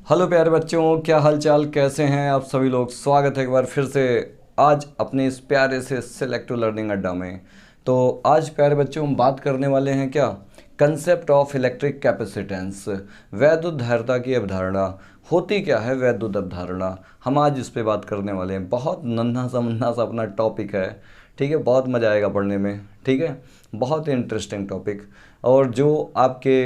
Hello प्यारे बच्चों, क्या हाल चाल, कैसे हैं आप सभी लोग। स्वागत है एक बार फिर से आज अपने इस प्यारे से सिलेक्टिव लर्निंग अड्डा में। तो आज प्यारे बच्चों हम बात करने वाले हैं क्या, कंसेप्ट ऑफ इलेक्ट्रिक कैपेसिटेंस, वैद्युत धारिता की अवधारणा। होती क्या है वैद्युत अवधारणा, हम आज इस पे बात करने वाले हैं। बहुत नन्हा सा मुन्ना सा अपना टॉपिक है, ठीक है। बहुत मज़ा आएगा पढ़ने में, ठीक है। बहुत ही इंटरेस्टिंग टॉपिक, और जो आपके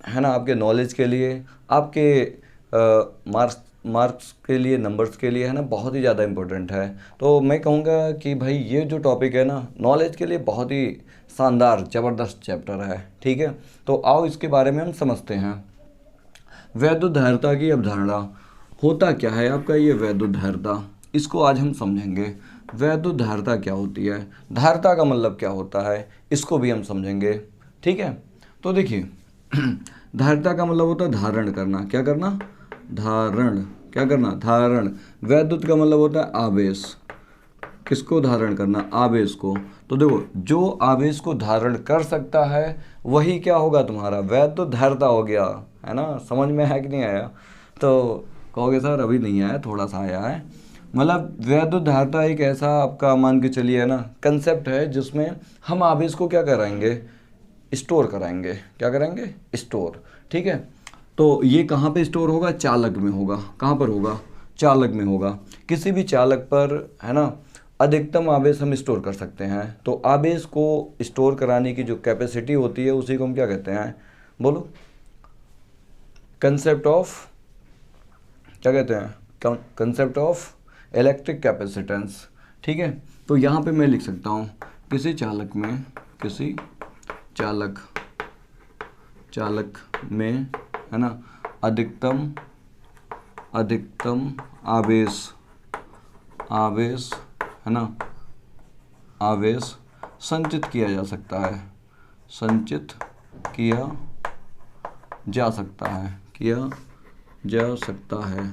है ना, आपके नॉलेज के लिए, आपके मार्क्स मार्क्स के लिए, नंबर्स के लिए है ना, बहुत ही ज़्यादा इम्पोर्टेंट है। तो मैं कहूँगा कि भाई ये जो टॉपिक है ना, नॉलेज के लिए बहुत ही शानदार ज़बरदस्त चैप्टर है, ठीक है। तो आओ इसके बारे में हम समझते हैं। वैद्युत धारिता की अवधारणा, होता क्या है आपका ये वैद्युत धारिता, इसको आज हम समझेंगे। वैद्युत धारिता क्या होती है, धारिता का मतलब क्या होता है, इसको भी हम समझेंगे, ठीक है। तो देखिए धारिता का मतलब होता है धारण करना। क्या करना? धारण। क्या करना? धारण। वैद्युत का मतलब होता है आवेश। किसको धारण करना? आवेश को। तो देखो, जो आवेश को धारण कर सकता है वही क्या होगा, तुम्हारा वैद्युत धारिता हो गया, है ना। समझ में आया कि नहीं आया? तो कहोगे सर अभी नहीं आया, थोड़ा सा आया है। मतलब वैद्युत धारिता एक ऐसा आपका मान के चलिए है ना, कंसेप्ट है जिसमें हम आवेश को क्या कराएंगे, स्टोर कराएंगे। क्या कराएंगे? स्टोर, ठीक है। तो ये कहाँ पे स्टोर होगा? चालक में होगा। कहाँ पर होगा? चालक में होगा। किसी भी चालक पर है ना, अधिकतम आवेश हम स्टोर कर सकते हैं। तो आवेश को स्टोर कराने की जो कैपेसिटी होती है उसी को हम क्या कहते हैं, बोलो? कंसेप्ट ऑफ, क्या कहते हैं? कंसेप्ट ऑफ इलेक्ट्रिक कैपेसिटेंस, ठीक है। तो यहाँ पे मैं लिख सकता हूँ, किसी चालक में, किसी चालक चालक में है ना, अधिकतम अधिकतम आवेश आवेश है ना, आवेश संचित किया जा सकता है। संचित किया जा सकता है, किया जा सकता है।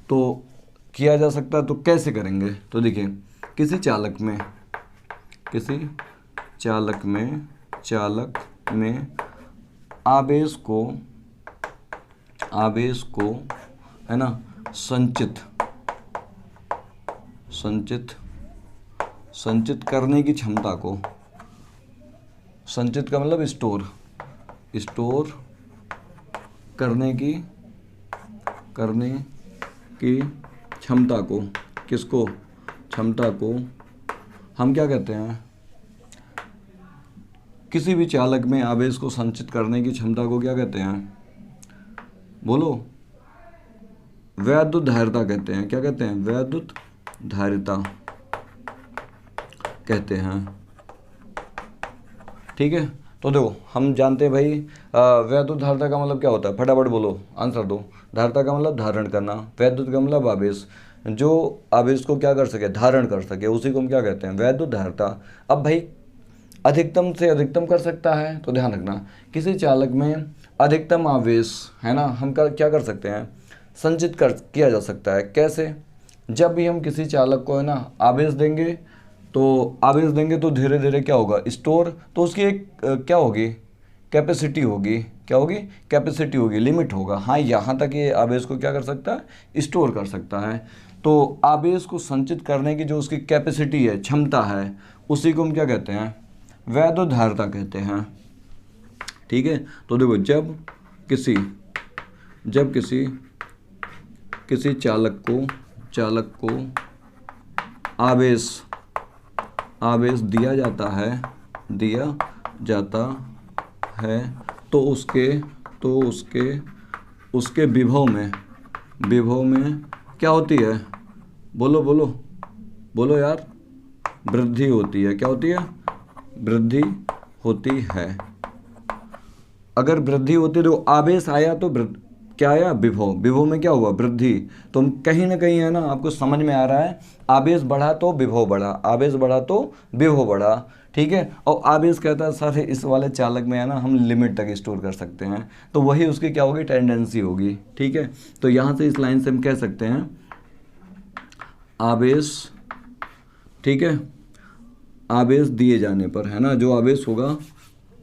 तो किया जा सकता है तो कैसे करेंगे? तो देखिए, किसी चालक में, किसी चालक में आवेश को है ना, संचित संचित करने की क्षमता को, संचित का मतलब स्टोर करने की क्षमता को, किसको? क्षमता को हम क्या कहते हैं? किसी भी चालक में आवेश को संचित करने की क्षमता को क्या कहते हैं, बोलो? वैद्युत धारिता कहते हैं। क्या कहते हैं? वैद्युत धारिता कहते हैं, ठीक है। तो देखो, हम जानते हैं भाई वैद्युत धारिता का मतलब क्या होता है, फटाफट बोलो, आंसर दो। धारिता का मतलब धारण करना, वैद्युत का मतलब आवेश, जो आवेश को क्या कर सके, धारण कर सके, उसी को हम क्या कहते हैं, वैद्युत धारिता। अब भाई अधिकतम से अधिकतम कर सकता है, तो ध्यान रखना, किसी चालक में अधिकतम आवेश है ना, हम क्या कर सकते हैं, संचित कर किया जा सकता है। कैसे? जब भी हम किसी चालक को है ना आवेश देंगे, तो धीरे धीरे क्या होगा, स्टोर, तो उसकी एक क्या होगी, कैपेसिटी होगी। क्या होगी? कैपेसिटी होगी, लिमिट होगा। हाँ, यहाँ तक ये आवेश को क्या कर सकता है, स्टोर कर सकता है। तो आवेश को संचित करने की जो उसकी कैपेसिटी है, क्षमता है, उसी को हम क्या कहते हैं, वैद्युत धारिता कहते हैं, ठीक है। तो देखो, जब किसी चालक को आवेश दिया जाता है, तो उसके विभव में क्या होती है, बोलो बोलो बोलो यार, वृद्धि होती है। क्या होती है? वृद्धि होती है। अगर वृद्धि होती है, तो आवेश आया तो क्या आया, विभव में क्या हुआ, वृद्धि। तो हम कहीं ना कहीं है ना, आपको समझ में आ रहा है, आवेश बढ़ा तो विभव बढ़ा, आवेश बढ़ा तो विभव बढ़ा, ठीक है। और आवेश कहता है सर इस वाले चालक में है ना, हम लिमिट तक स्टोर कर सकते हैं, तो वही उसकी क्या होगी, टेंडेंसी होगी, ठीक है। तो यहाँ से इस लाइन से हम कह सकते हैं आवेश, ठीक है, आवेश दिए जाने पर है ना, जो आवेश होगा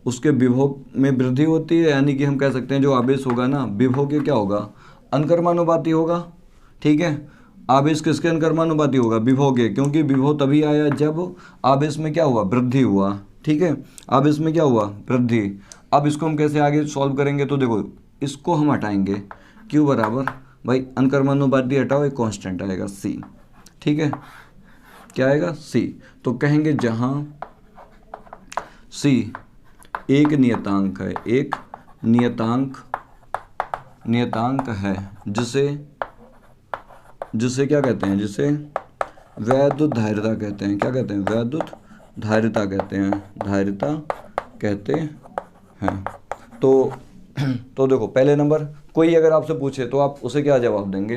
उसके विभव में वृद्धि होती है, यानी कि हम कह सकते हैं जो आवेश होगा ना विभव के क्या होगा, अनुक्रमानुपाती होगा। ठीक है, आवेश किसके अनुक्रमानुपाती होगा, विभव के, क्योंकि विभव तभी आया जब आवेश में क्या हुआ, वृद्धि हुआ। ठीक है, आवेश में क्या हुआ, वृद्धि। अब इसको हम कैसे आगे सॉल्व करेंगे, तो देखो इसको हम हटाएंगे, Q बराबर भाई अनुक्रमानुपाती हटाओ, एक कांस्टेंट आएगा C। ठीक है, क्या आएगा C। तो कहेंगे जहां C एक नियतांक है, एक नियतांक है जिसे क्या कहते हैं, जिसे वैद्युत धारिता कहते हैं। क्या कहते हैं, वैद्युत धारिता कहते हैं, धारिता कहते हैं। तो देखो पहले नंबर, कोई अगर आपसे पूछे तो आप उसे क्या जवाब देंगे,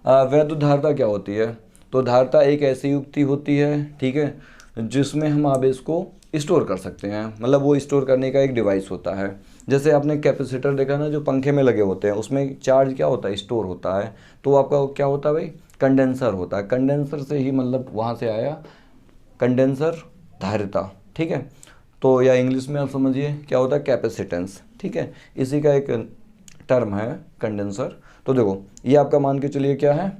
वैद्युत धारिता क्या होती है। तो धारिता एक ऐसी युक्ति होती है, ठीक है, जिसमें हम आवेश को स्टोर कर सकते हैं, मतलब वो स्टोर करने का एक डिवाइस होता है। जैसे आपने कैपेसिटर देखा ना, जो पंखे में लगे होते हैं, उसमें चार्ज क्या होता है, स्टोर होता है। तो आपका क्या होता है भाई, कंडेंसर होता है। कंडेंसर से ही मतलब वहाँ से आया कंडेंसर धारिता। ठीक है, तो या इंग्लिश में आप समझिए क्या होता है, कैपेसिटेंस। ठीक है, इसी का एक टर्म है कंडेंसर। तो देखो ये आपका मान के चलिए क्या है,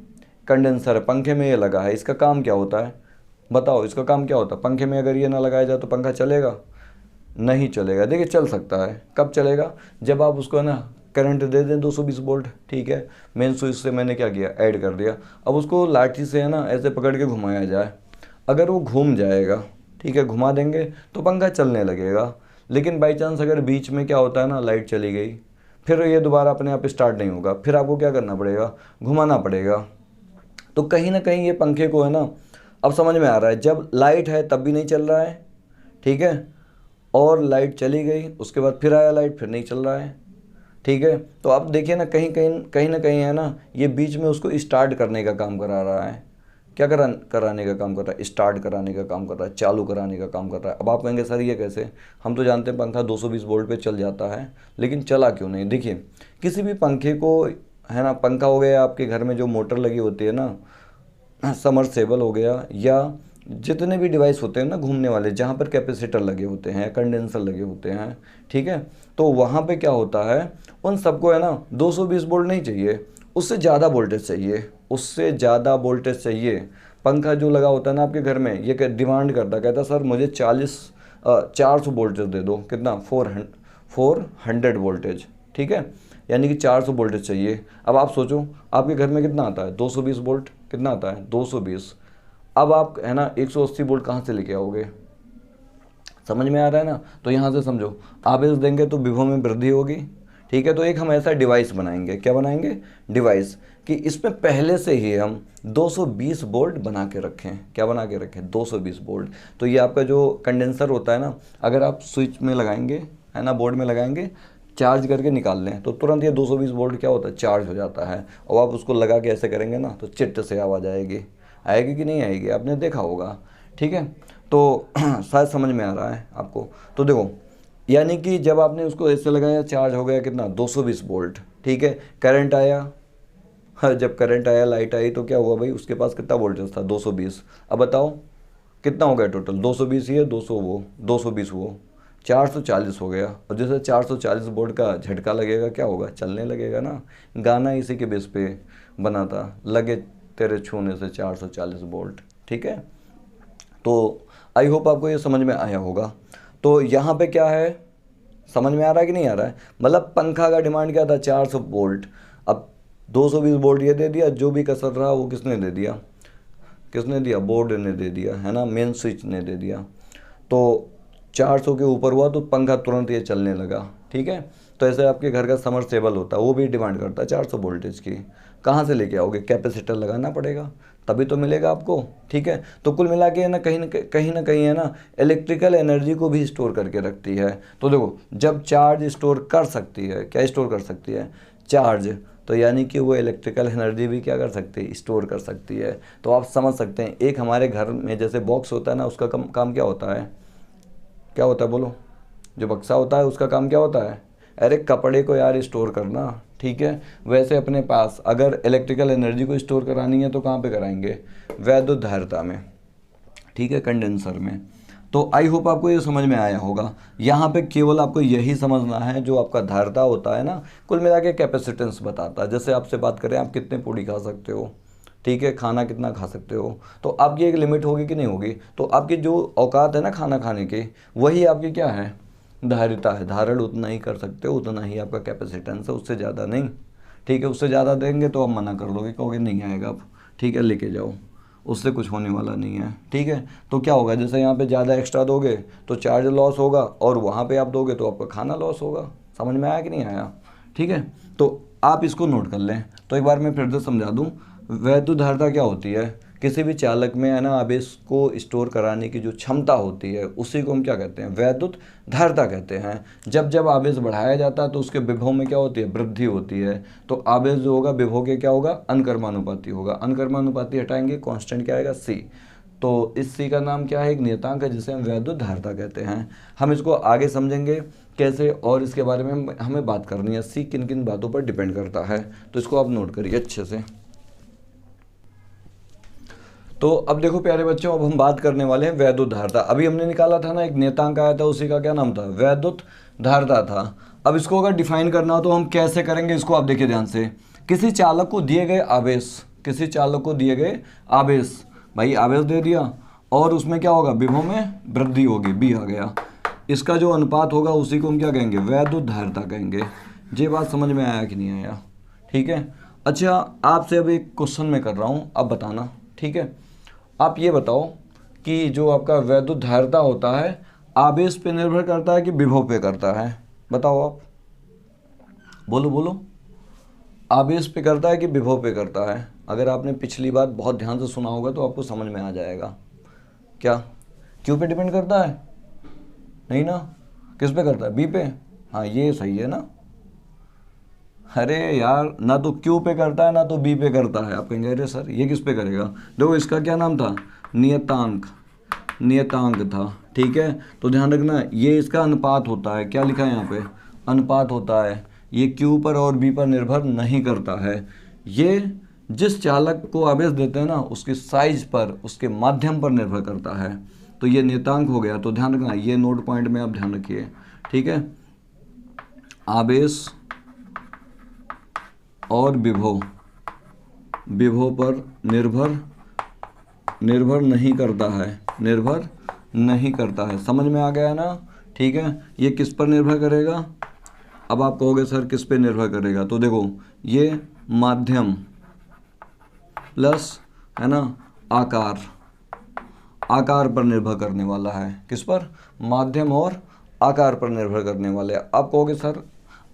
कंडेंसर है, पंखे में ये लगा है। इसका काम क्या होता है, बताओ इसका काम क्या होता है। पंखे में अगर ये ना लगाया जाए तो पंखा चलेगा, नहीं चलेगा। देखिए चल सकता है, कब चलेगा, जब आप उसको ना करंट दे दें 220 वोल्ट। ठीक है, मेन स्विच से मैंने क्या किया, ऐड कर दिया। अब उसको लाठी से है ना ऐसे पकड़ के घुमाया जाए, अगर वो घूम जाएगा, ठीक है, घुमा देंगे तो पंखा चलने लगेगा। लेकिन बाई चांस अगर बीच में क्या होता है ना, लाइट चली गई, फिर ये दोबारा अपने आप स्टार्ट नहीं होगा, फिर आपको क्या करना पड़ेगा, घुमाना पड़ेगा। तो कहीं ना कहीं ये पंखे को है ना, अब समझ में आ रहा है, जब लाइट है तब भी नहीं चल रहा है। ठीक है, और लाइट चली गई, उसके बाद फिर आया लाइट, फिर नहीं चल रहा है। ठीक है, तो आप देखिए ना, कहीं ना कहीं है ना, ये बीच में उसको स्टार्ट करने का काम करा रहा है। क्या कराने का काम कर रहा है, स्टार्ट कराने का काम कर रहा है, चालू कराने का काम कर रहा है। अब आप कहेंगे सर ये कैसे, हम तो जानते हैं पंखा 220 वोल्ट पे चल जाता है, लेकिन चला क्यों नहीं। देखिए किसी भी पंखे को है ना, पंखा हो गया आपके घर में जो मोटर लगी होती है ना, समरसेबल हो गया, या जितने भी डिवाइस होते हैं ना घूमने वाले, जहाँ पर कैपेसिटर लगे होते हैं, कंडेंसर लगे होते हैं। ठीक है, तो वहाँ पे क्या होता है, उन सबको है ना 220 वोल्ट नहीं चाहिए, उससे ज़्यादा वोल्टेज चाहिए, उससे ज़्यादा वोल्टेज चाहिए। पंखा जो लगा होता है ना आपके घर में, ये डिमांड करता, कहता सर मुझे 400 वोल्टेज दे दो, कितना, 400 वोल्टेज। ठीक है, यानी कि 400 वोल्टेज चाहिए। अब आप सोचो आपके घर में कितना आता है, 220 वोल्ट, कितना आता है, 220। अब आप है ना 180 वोल्ट कहाँ से लेके आओगे, समझ में आ रहा है ना। तो यहाँ से समझो, आवेश देंगे तो विभव में वृद्धि होगी। ठीक है, तो एक हम ऐसा डिवाइस बनाएंगे, क्या बनाएंगे, डिवाइस, कि इसमें पहले से ही हम 220 वोल्ट बना के रखें। क्या बना के रखें, 220 वोल्ट। तो ये आपका जो कंडेंसर होता है ना, अगर आप स्विच में लगाएंगे है ना, बोर्ड में लगाएंगे, चार्ज करके निकाल लें तो तुरंत ये 220 वोल्ट क्या होता है, चार्ज हो जाता है। और आप उसको लगा के ऐसे करेंगे ना तो चिट्ट से आवाज़ आएगी कि नहीं आएगी, आपने देखा होगा। ठीक है, तो शायद समझ में आ रहा है आपको। तो देखो यानी कि जब आपने उसको ऐसे लगाया, चार्ज हो गया कितना, 220 वोल्ट। ठीक है, करंट आया, हाँ, जब करंट आया, लाइट आई, तो क्या हुआ भाई, उसके पास कितना वोल्टेज था, 220। अब बताओ कितना हो गया टोटल, 220 ये 200 वो 220 वो 440 हो गया। और जैसे 440 वोल्ट का झटका लगेगा क्या होगा, चलने लगेगा ना। गाना इसी के बेस पे बना था, लगे तेरे छूने से 440 वोल्ट। ठीक है, तो आई होप आपको ये समझ में आया होगा। तो यहाँ पे क्या है, समझ में आ रहा है कि नहीं आ रहा है। मतलब पंखा का डिमांड क्या था, 400 वोल्ट। अब 220 वोल्ट ये दे दिया, जो भी कसर रहा वो किसने दे दिया, किसने दिया, बोर्ड ने दे दिया है ना, मेन स्विच ने दे दिया। तो 400 के ऊपर हुआ तो पंखा तुरंत ये चलने लगा। ठीक है, तो ऐसे आपके घर का समरसेबल होता है, वो भी डिमांड करता है 400 वोल्टेज की। कहाँ से लेके आओगे, कैपेसिटर लगाना पड़ेगा तभी तो मिलेगा आपको। ठीक है, तो कुल मिला के ना कहीं ना कहीं है ना, इलेक्ट्रिकल एनर्जी को भी स्टोर करके रखती है। तो देखो जब चार्ज स्टोर कर सकती है, क्या स्टोर कर सकती है, चार्ज, तो यानी कि वो इलेक्ट्रिकल एनर्जी भी क्या कर सकती है, स्टोर कर सकती है। तो आप समझ सकते हैं, एक हमारे घर में जैसे बॉक्स होता है ना, उसका काम क्या होता है, क्या होता है बोलो, जो बक्सा होता है उसका काम क्या होता है, अरे कपड़े को यार स्टोर करना। ठीक है, वैसे अपने पास अगर इलेक्ट्रिकल एनर्जी को स्टोर करानी है तो कहाँ पे कराएंगे, वैद्युत धारिता में। ठीक है, कंडेंसर में। तो आई होप आपको ये समझ में आया होगा। यहाँ पे केवल आपको यही समझना है, जो आपका धारता होता है ना, कुल मिला के कैपेसिटेंस बताता है। जैसे आपसे बात करें आप कितने पूड़ी खा सकते हो, ठीक है, खाना कितना खा सकते हो, तो आपकी एक लिमिट होगी कि नहीं होगी। तो आपकी जो औकात है ना खाना खाने की, वही आपकी क्या है, धारिता है। धारण उतना ही कर सकते हो, उतना ही आपका कैपेसिटेंस है, उससे ज़्यादा नहीं, ठीक है। उससे ज़्यादा देंगे तो आप मना कर दोगे, कहोगे नहीं आएगा अब, ठीक है लेके जाओ, उससे कुछ होने वाला नहीं है, ठीक है। तो क्या होगा, जैसे यहाँ पे ज़्यादा एक्स्ट्रा दोगे तो चार्ज लॉस होगा, और वहाँ पे आप दोगे तो आपका खाना लॉस होगा। समझ में आया कि नहीं आया, ठीक है। तो आप इसको नोट कर लें। तो एक बार मैं फिर से समझा दूँ, वैद्युत धारिता क्या होती है, किसी भी चालक में है ना आवेश को स्टोर कराने की जो क्षमता होती है, उसी को हम क्या कहते हैं, वैद्युत धारिता कहते हैं। जब जब आवेश बढ़ाया जाता है तो उसके विभव में क्या होती है, वृद्धि होती है। तो आवेश जो होगा विभव के क्या होगा, अनुक्रमानुपाती होगा। अनुक्रमानुपाती हटाएंगे, कांस्टेंट क्या आएगा, सी। तो इस सी का नाम क्या है, एक नियतांक है जिसे हम वैद्युत धारिता कहते हैं। हम इसको आगे समझेंगे कैसे, और इसके बारे में हमें बात करनी है, सी किन किन बातों पर डिपेंड करता है। तो इसको आप नोट करिए अच्छे से। तो अब देखो प्यारे बच्चों, अब हम बात करने वाले हैं वैद्युत धारिता। अभी हमने निकाला था ना, एक नियतांक आया था, उसी का क्या नाम था, वैद्युत धारिता था। अब इसको अगर डिफाइन करना हो तो हम कैसे करेंगे, इसको आप देखिए ध्यान से। किसी चालक को दिए गए आवेश, किसी चालक को दिए गए आवेश, भाई आवेश दे दिया, और उसमें क्या होगा, विभव में वृद्धि होगी, बी आ गया। इसका जो अनुपात होगा उसी को हम क्या कहेंगे, वैद्युत धारिता कहेंगे। ये बात समझ में आया कि नहीं आया, ठीक है। अच्छा, आपसे अब एक क्वेश्चन मैं कर रहा हूँ, अब बताना, ठीक है। आप ये बताओ कि जो आपका वैद्युत धारिता होता है, आवेश पे निर्भर करता है कि विभव पे करता है, बताओ आप, बोलो बोलो, आवेश पे करता है कि विभव पे करता है। अगर आपने पिछली बात बहुत ध्यान से सुना होगा तो आपको समझ में आ जाएगा। क्या क्यों पे डिपेंड करता है, नहीं ना, किस पे करता है, बी पे, हाँ ये सही है ना। अरे यार, ना तो क्यू पे करता है ना तो बी पे करता है। आप कहेंगे अरे सर ये किस पे करेगा, देखो इसका क्या नाम था, नियतांक, नियतांक था, ठीक है। तो ध्यान रखना, ये इसका अनुपात होता है, क्या लिखा है यहाँ पे, अनुपात होता है। ये क्यू पर और बी पर निर्भर नहीं करता है। ये जिस चालक को आवेश देते हैं ना, उसकी साइज पर, उसके माध्यम पर निर्भर करता है। तो ये नियतांक हो गया। तो ध्यान रखना, ये नोट पॉइंट में आप ध्यान रखिए, ठीक है। आवेश और विभव, विभव पर निर्भर नहीं करता है, निर्भर नहीं करता है। समझ में आ गया ना, ठीक है। ये किस पर निर्भर करेगा, अब आप कहोगे सर किस पे निर्भर करेगा, तो देखो ये माध्यम प्लस है ना आकार, आकार पर निर्भर करने वाला है। किस पर, माध्यम और आकार पर निर्भर करने वाले। आप कहोगे सर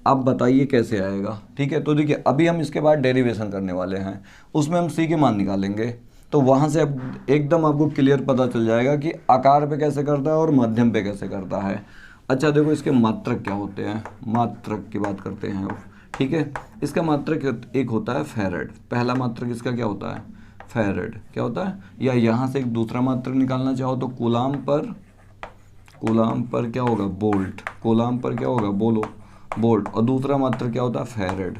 आप बताइए कैसे आएगा, ठीक है। तो देखिए अभी हम इसके बाद डेरिवेशन करने वाले हैं, उसमें हम सी के मान निकालेंगे। तो वहाँ से अब एकदम आपको क्लियर पता चल जाएगा कि आकार पे कैसे करता है और माध्यम पे कैसे करता है। अच्छा देखो, इसके मात्रक क्या होते हैं, मात्रक की बात करते हैं, ठीक है। इसका मात्रक एक होता है फैरेड, पहला मात्रक इसका क्या होता है, फैरेड, क्या होता है। या यहाँ से एक दूसरा मात्रक निकालना चाहो तो कूलाम पर क्या होगा, बोल्ट, कूलाम पर क्या होगा, बोलो, बोल्ट। और दूसरा मात्रक क्या होता है, फैरेड,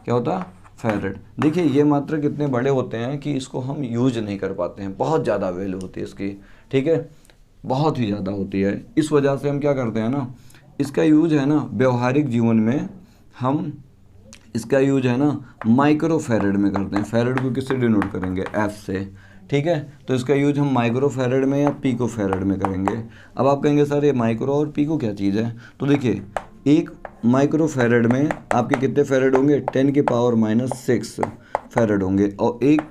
क्या होता है, फैरेड। देखिए ये मात्रक इतने बड़े होते हैं कि इसको हम यूज नहीं कर पाते हैं, बहुत ज़्यादा वैल्यू होती है इसकी, ठीक है, बहुत ही ज़्यादा होती है। इस वजह से हम क्या करते हैं ना, इसका यूज है ना व्यवहारिक जीवन में, हम इसका यूज है ना माइक्रो फैरेड में करते हैं। फैरेड को किससे डिनोट करेंगे, एफ से, ठीक है। तो इसका यूज हम माइक्रो फैरेड में या पीको फैरेड में करेंगे। अब आप कहेंगे सर ये माइक्रो और पीको क्या चीज़ है, तो देखिए एक माइक्रो फैरेड में आपके कितने फैरेड होंगे, 10⁻⁻6 फैरेड होंगे, और एक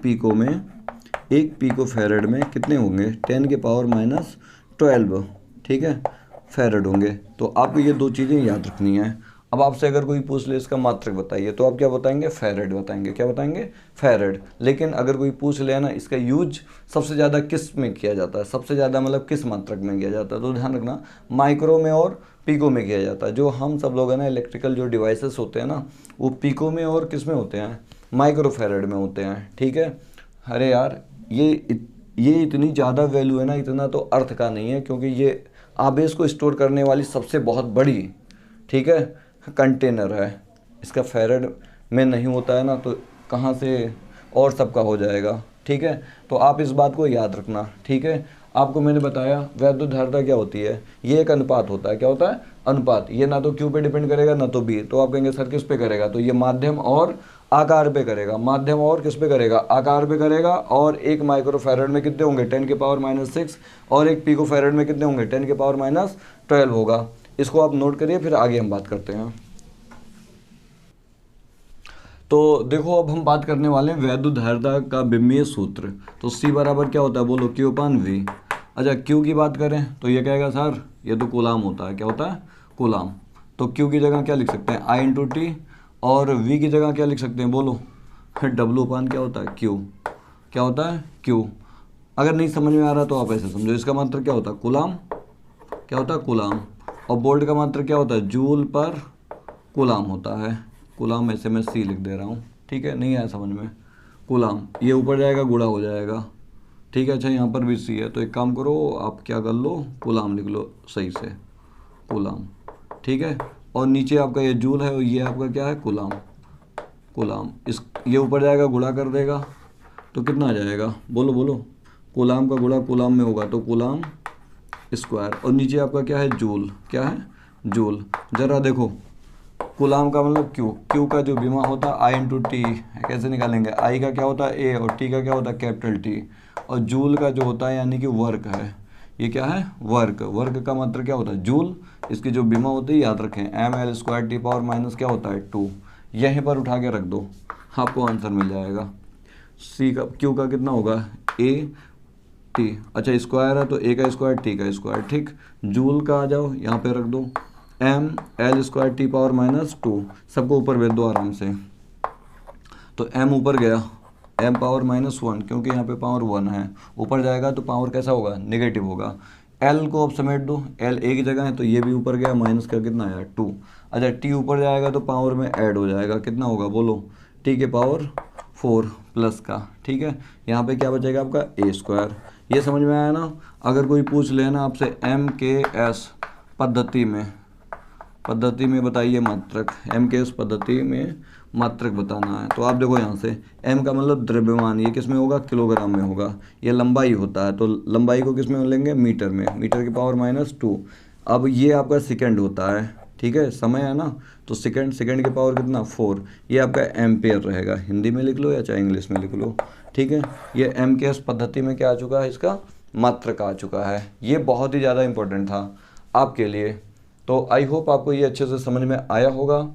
पीको फैरेड में कितने होंगे, 10⁻12, ठीक है, फैरेड होंगे। तो आपको ये दो चीज़ें याद रखनी है। अब आपसे अगर कोई पूछ ले इसका मात्रक बताइए, तो आप क्या बताएंगे, फैरेड बताएंगे, क्या बताएंगे, फैरेड। लेकिन अगर कोई पूछ ले ना इसका यूज सबसे ज़्यादा किस में किया जाता है, सबसे ज़्यादा मतलब किस मात्रक में किया जाता है, तो ध्यान रखना माइक्रो में और पीको में किया जाता है। जो हम सब लोग हैं ना इलेक्ट्रिकल जो डिवाइसेस होते हैं ना, वो पीको में और किस में होते हैं, माइक्रो फैरेड में होते हैं, ठीक है। अरे यार ये इतनी ज़्यादा वैल्यू है ना, इतना तो अर्थ का नहीं है, क्योंकि ये आवेश को स्टोर करने वाली सबसे बहुत बड़ी, ठीक है, कंटेनर है। इसका फैरेड में नहीं होता है ना, तो कहाँ से और सबका हो जाएगा, ठीक है। तो आप इस बात को याद रखना, ठीक है। आपको मैंने बताया वैद्युत धारिता क्या होती है, ये एक अनुपात होता है। क्या होता है? अनुपात। ये ना तो Q पे डिपेंड करेगा ना तो B। तो आप कहेंगे सर किस पे करेगा, तो ये माध्यम और आकार पे करेगा। माध्यम और किस पे करेगा? आकार पे करेगा। और 1 माइक्रोफैरड में कितने होंगे? 10 के पावर -6। और 1 पिकोफैरड में कितने होंगे? 10 के पावर -12 होगा। इसको आप नोट करिए, फिर आगे हम बात करते हैं। तो देखो अब हम बात करने वाले हैं वैद्युत धारिता का बिंबीय सूत्र। तो C बराबर क्या होता है? बोलो Q/V। अच्छा, Q की बात करें तो ये कहेगा सर ये तो कूलाम होता है। क्या होता है? कूलाम। तो Q की जगह क्या लिख सकते हैं? I/T। और V की जगह क्या लिख सकते हैं? बोलो W/ क्या होता है? Q। क्या होता है? Q। अगर नहीं समझ में आ रहा तो आप ऐसे समझो, इसका मात्रक क्या होता है? कूलाम। क्या होता है? कूलाम। और वोल्ट का मात्रक क्या होता है? जूल पर कूलाम होता है। कूलाम ऐसे मैं C लिख दे रहा हूँ, ठीक है? नहीं आया समझ में? कूलाम, ये ऊपर जाएगा गुणा हो जाएगा, ठीक है? अच्छा, यहाँ पर भी C है, तो एक काम करो आप क्या कर लो, कूलाम लिख लो सही से, कूलाम, ठीक है? और नीचे आपका ये जूल है और ये आपका क्या है? कूलाम। कूलाम, इस ये ऊपर जाएगा गुणा कर देगा तो कितना आ जाएगा? बोलो बोलो। कूलाम का गुणा कूलाम में होगा तो कूलाम स्क्वायर। और नीचे आपका क्या है? जूल। क्या है? जूल। जरा देखो, कूलाम का मतलब क्यू का जो विमा होता है I/T है, कैसे निकालेंगे? I का क्या होता है? A। और T का क्या होता है? Capital T। और जूल का जो होता है यानी कि वर्क है, ये क्या है? वर्क। वर्क का मतलब क्या होता है? जूल। इसकी जो विमा होती है याद रखें mL² T⁻⁻, क्या होता है? 2। यहीं पर उठा के रख दो, आपको आंसर मिल जाएगा। Q का कितना होगा? A T। अच्छा, स्क्वायर है तो A का स्क्वायर T का स्क्वायर, ठीक। जूल का आ जाओ यहाँ पे रख दो mL² T⁻²। सबको ऊपर भेज दो आराम से। तो m ऊपर गया, m⁻⁻1, क्योंकि यहाँ पे पावर 1 है। ऊपर जाएगा तो पावर कैसा होगा? नेगेटिव होगा। l को अब समेट दो, l एक जगह है तो ये भी ऊपर गया, माइनस का कितना आया? 2। अच्छा, t ऊपर जाएगा तो पावर में ऐड हो जाएगा, कितना होगा? बोलो, t के पावर 4 प्लस का, ठीक है? यहाँ पे क्या बचेगा आपका? A²। ये समझ में आया ना? अगर कोई पूछ लेना आपसे MKS पद्धति में बताइए मात्रक, MKS पद्धति में मात्रक बताना है, तो आप देखो यहाँ से m का मतलब द्रव्यमान, ये किस में होगा? किलोग्राम में होगा। ये लंबाई होता है तो लंबाई को किस में लेंगे? मीटर में। मीटर की पावर -2। अब ये आपका सेकंड होता है, ठीक है? समय है ना, तो सेकंड की पावर कितना? 4। ये आपका एम्पेयर रहेगा। हिंदी में लिख लो या चाहे इंग्लिश में लिख लो, ठीक है? ये MKS पद्धति में क्या आ चुका है? इसका मात्रक आ चुका है। ये बहुत ही ज़्यादा इंपॉर्टेंट था आपके लिए। तो आई होप आपको ये अच्छे से समझ में आया होगा।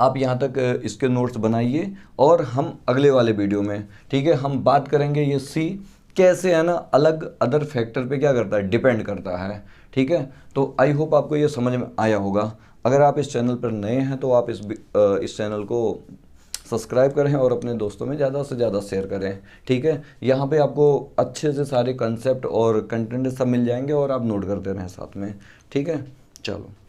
आप यहाँ तक इसके नोट्स बनाइए और हम अगले वाले वीडियो में, ठीक है, हम बात करेंगे ये C कैसे है ना अलग अदर फैक्टर पे क्या करता है? डिपेंड करता है, ठीक है? तो आई होप आपको ये समझ में आया होगा। अगर आप इस चैनल पर नए हैं तो आप इस चैनल को सब्सक्राइब करें और अपने दोस्तों में ज़्यादा से ज़्यादा शेयर करें, ठीक है? यहाँ पे आपको अच्छे से सारे कंसेप्ट और कंटेंट सब मिल जाएंगे और आप नोट करते रहें साथ में, ठीक है? चलो।